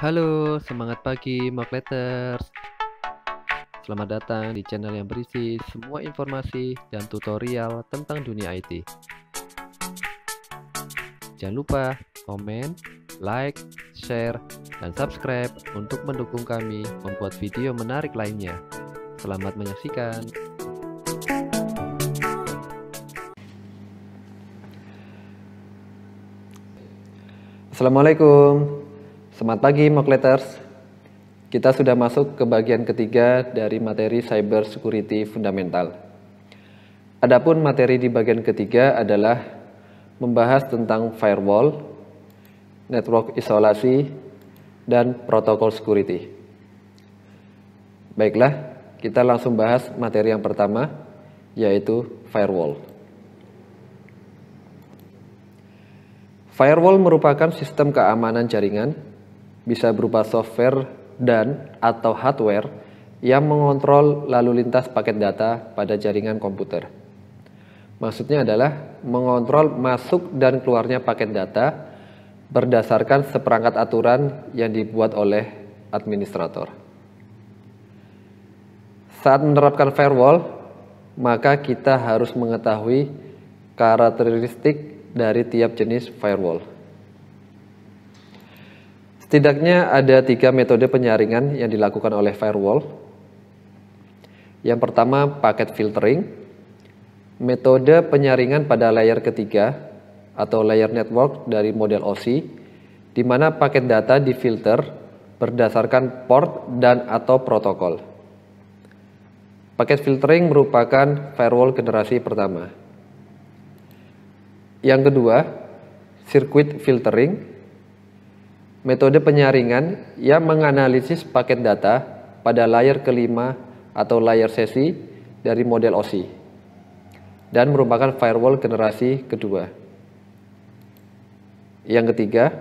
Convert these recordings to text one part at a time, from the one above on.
Halo, semangat pagi Mokleters. Selamat datang di channel yang berisi semua informasi dan tutorial tentang dunia IT. Jangan lupa komen, like, share, dan subscribe untuk mendukung kami membuat video menarik lainnya. Selamat menyaksikan. Assalamualaikum. Selamat pagi Mokleters. Kita sudah masuk ke bagian ketiga dari materi Cyber Security Fundamental. Adapun materi di bagian ketiga adalah membahas tentang firewall, network isolasi, dan protokol security. Baiklah, kita langsung bahas materi yang pertama, yaitu firewall. Firewall merupakan sistem keamanan jaringan, bisa berupa software dan atau hardware yang mengontrol lalu lintas paket data pada jaringan komputer. Maksudnya adalah mengontrol masuk dan keluarnya paket data berdasarkan seperangkat aturan yang dibuat oleh administrator. Saat menerapkan firewall, maka kita harus mengetahui karakteristik dari tiap jenis firewall. Setidaknya ada 3 metode penyaringan yang dilakukan oleh firewall. Yang pertama, packet filtering. Metode penyaringan pada layer ketiga atau layer network dari model OSI, di mana paket data difilter berdasarkan port dan atau protokol. Packet filtering merupakan firewall generasi pertama. Yang kedua, circuit filtering, metode penyaringan yang menganalisis paket data pada layer kelima atau layer sesi dari model OSI dan merupakan firewall generasi kedua. Yang ketiga,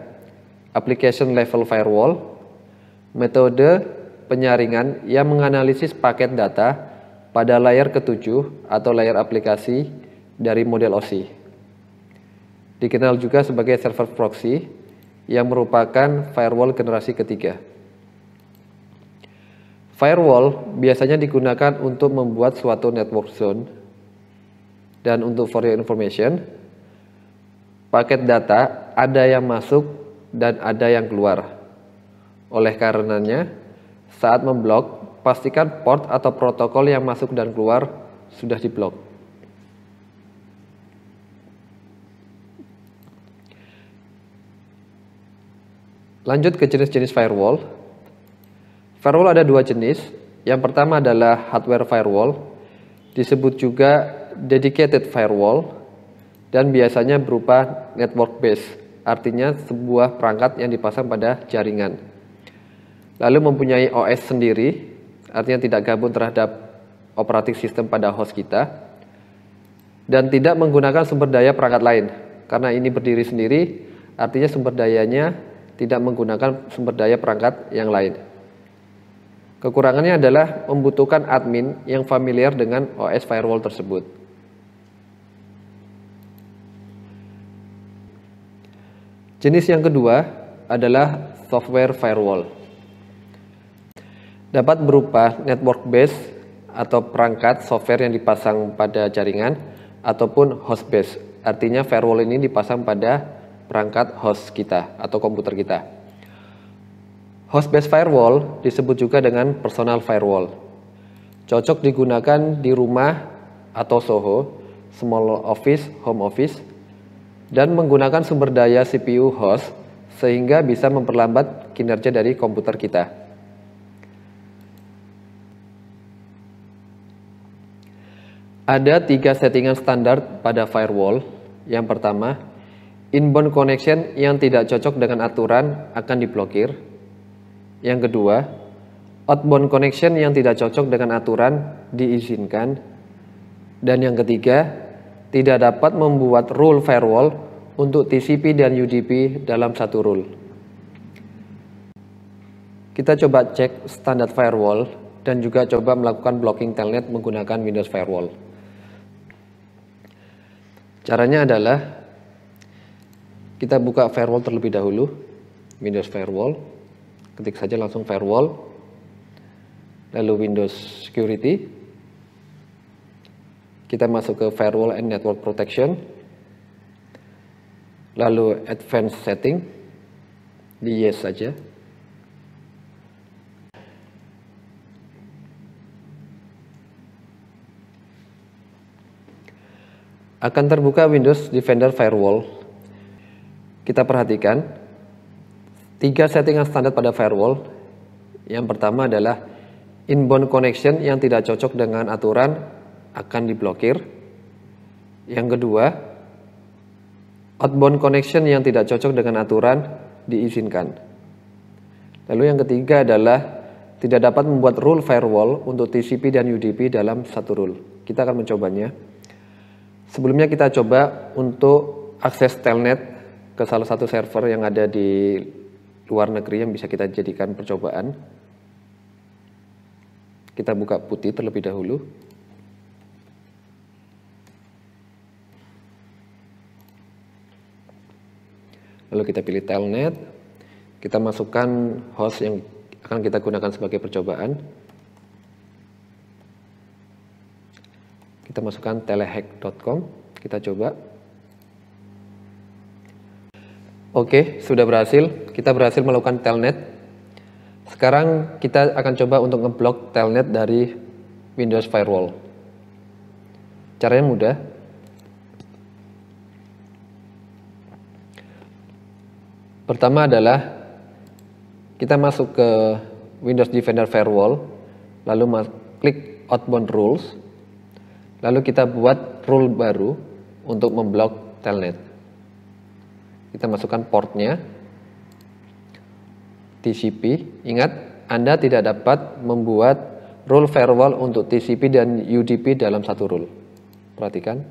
application level firewall, metode penyaringan yang menganalisis paket data pada layer ketujuh atau layer aplikasi dari model OSI. Dikenal juga sebagai server proxy yang merupakan firewall generasi ketiga. Firewall biasanya digunakan untuk membuat suatu network zone, dan untuk for your information, paket data ada yang masuk dan ada yang keluar. Oleh karenanya, saat memblok, pastikan port atau protokol yang masuk dan keluar sudah diblok. Lanjut ke jenis-jenis firewall. Firewall ada 2 jenis. Yang pertama adalah hardware firewall, disebut juga dedicated firewall, dan biasanya berupa network base, artinya sebuah perangkat yang dipasang pada jaringan. Lalu mempunyai OS sendiri, artinya tidak gabung terhadap operating system pada host kita, dan tidak menggunakan sumber daya perangkat lain. Karena ini berdiri sendiri, artinya sumber dayanya tidak menggunakan sumber daya perangkat yang lain. Kekurangannya adalah membutuhkan admin yang familiar dengan OS firewall tersebut. Jenis yang kedua adalah software firewall. Dapat berupa network base atau perangkat software yang dipasang pada jaringan, ataupun host base, artinya firewall ini dipasang pada perangkat host kita atau komputer kita. Host based firewall disebut juga dengan personal firewall. Cocok digunakan di rumah atau SOHO, small office, home office, dan menggunakan sumber daya CPU host sehingga bisa memperlambat kinerja dari komputer kita. Ada 3 settingan standar pada firewall. Yang pertama, inbound connection yang tidak cocok dengan aturan akan diblokir. Yang kedua, outbound connection yang tidak cocok dengan aturan diizinkan. Dan yang ketiga, tidak dapat membuat rule firewall untuk TCP dan UDP dalam satu rule. Kita coba cek standar firewall dan juga coba melakukan blocking telnet menggunakan Windows Firewall. Caranya adalah kita buka firewall terlebih dahulu, Windows Firewall. Ketik saja langsung firewall, lalu Windows Security. Kita masuk ke Firewall and Network Protection, lalu Advanced Setting, di Yes saja. Akan terbuka Windows Defender Firewall. Kita perhatikan 3 settingan standar pada firewall. Yang pertama adalah inbound connection yang tidak cocok dengan aturan akan diblokir. Yang kedua, outbound connection yang tidak cocok dengan aturan diizinkan. Lalu yang ketiga adalah tidak dapat membuat rule firewall untuk TCP dan UDP dalam satu rule. Kita akan mencobanya. Sebelumnya kita coba untuk akses telnet ke salah satu server yang ada di luar negeri yang bisa kita jadikan percobaan. Kita buka putih terlebih dahulu. Lalu kita pilih telnet. Kita masukkan host yang akan kita gunakan sebagai percobaan. Kita masukkan telehack.com. Kita coba. Oke, sudah berhasil. Kita berhasil melakukan telnet. Sekarang kita akan coba untuk ngeblok telnet dari Windows Firewall. Caranya mudah. Pertama adalah kita masuk ke Windows Defender Firewall, lalu klik Outbound Rules, lalu kita buat rule baru untuk memblok telnet. Kita masukkan portnya, TCP. Ingat, Anda tidak dapat membuat rule firewall untuk TCP dan UDP dalam satu rule. Perhatikan,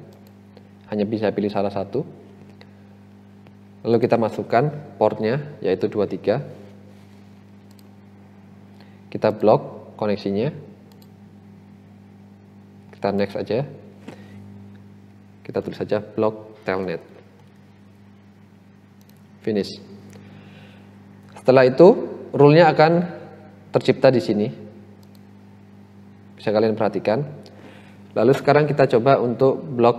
hanya bisa pilih salah satu. Lalu kita masukkan portnya, yaitu 23. Kita blok koneksinya. Kita next aja. Kita tulis saja block telnet. Finish. Setelah itu, rule-nya akan tercipta di sini. Bisa kalian perhatikan. Lalu sekarang kita coba untuk blok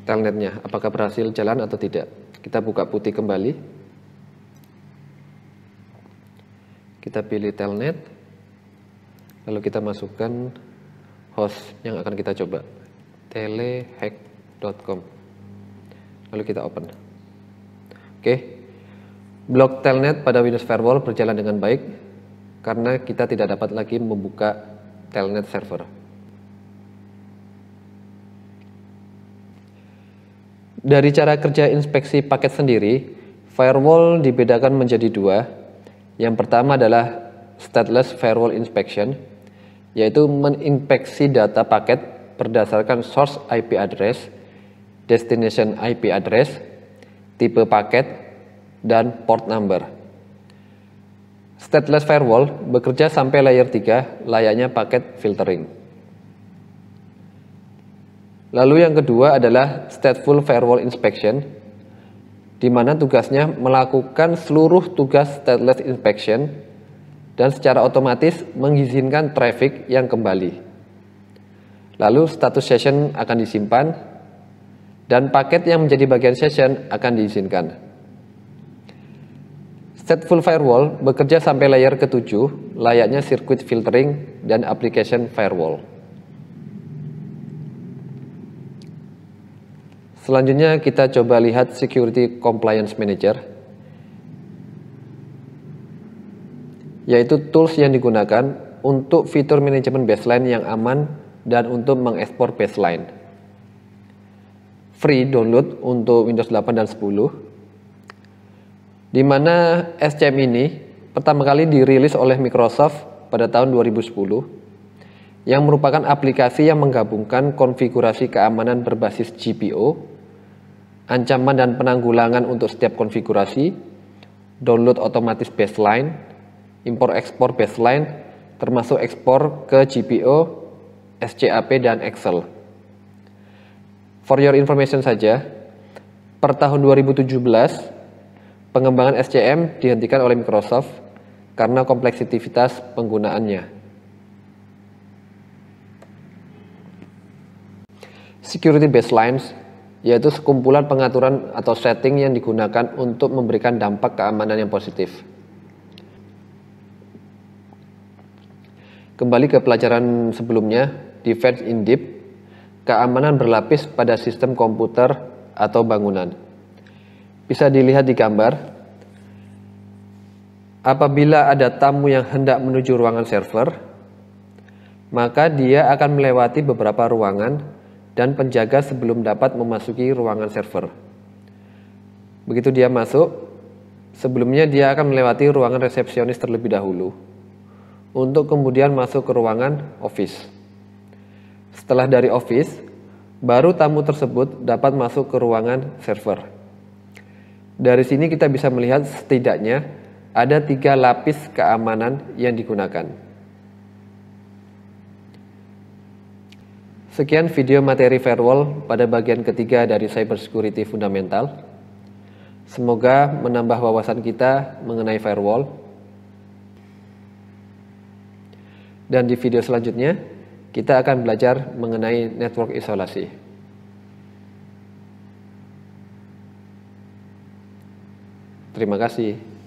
telnetnya. Apakah berhasil jalan atau tidak. Kita buka putih kembali. Kita pilih telnet. Lalu kita masukkan host yang akan kita coba. telehack.com. Lalu kita open. Oke, blok telnet pada Windows Firewall berjalan dengan baik karena kita tidak dapat lagi membuka telnet server. Dari cara kerja inspeksi paket sendiri, firewall dibedakan menjadi 2. Yang pertama adalah stateless firewall inspection, yaitu menginspeksi data paket berdasarkan source IP address, destination IP address, tipe paket, dan port number. Stateless firewall bekerja sampai layer 3, layaknya paket filtering. Lalu yang kedua adalah stateful firewall inspection, di mana tugasnya melakukan seluruh tugas stateless inspection dan secara otomatis mengizinkan traffic yang kembali. Lalu status session akan disimpan, dan paket yang menjadi bagian session akan diizinkan. Stateful firewall bekerja sampai layer ke-7, layaknya circuit filtering dan application firewall. Selanjutnya kita coba lihat Security Compliance Manager, yaitu tools yang digunakan untuk fitur manajemen baseline yang aman dan untuk mengekspor baseline. Free download untuk Windows 8 dan 10, di mana SCM ini pertama kali dirilis oleh Microsoft pada tahun 2010, yang merupakan aplikasi yang menggabungkan konfigurasi keamanan berbasis GPO, ancaman dan penanggulangan untuk setiap konfigurasi, download otomatis baseline, impor-ekspor baseline, termasuk ekspor ke GPO, SCAP, dan Excel. For your information saja, per tahun 2017, pengembangan SCM dihentikan oleh Microsoft karena kompleksitas penggunaannya. Security baselines yaitu sekumpulan pengaturan atau setting yang digunakan untuk memberikan dampak keamanan yang positif. Kembali ke pelajaran sebelumnya, Defense in Deep, keamanan berlapis pada sistem komputer atau bangunan. Bisa dilihat di gambar. Apabila ada tamu yang hendak menuju ruangan server, maka dia akan melewati beberapa ruangan dan penjaga sebelum dapat memasuki ruangan server. Begitu dia masuk, sebelumnya dia akan melewati ruangan resepsionis terlebih dahulu, untuk kemudian masuk ke ruangan office. Setelah dari office, baru tamu tersebut dapat masuk ke ruangan server. Dari sini kita bisa melihat setidaknya ada 3 lapis keamanan yang digunakan. Sekian video materi firewall pada bagian ketiga dari Cybersecurity Fundamental. Semoga menambah wawasan kita mengenai firewall. Dan di video selanjutnya, kita akan belajar mengenai network isolasi. Terima kasih.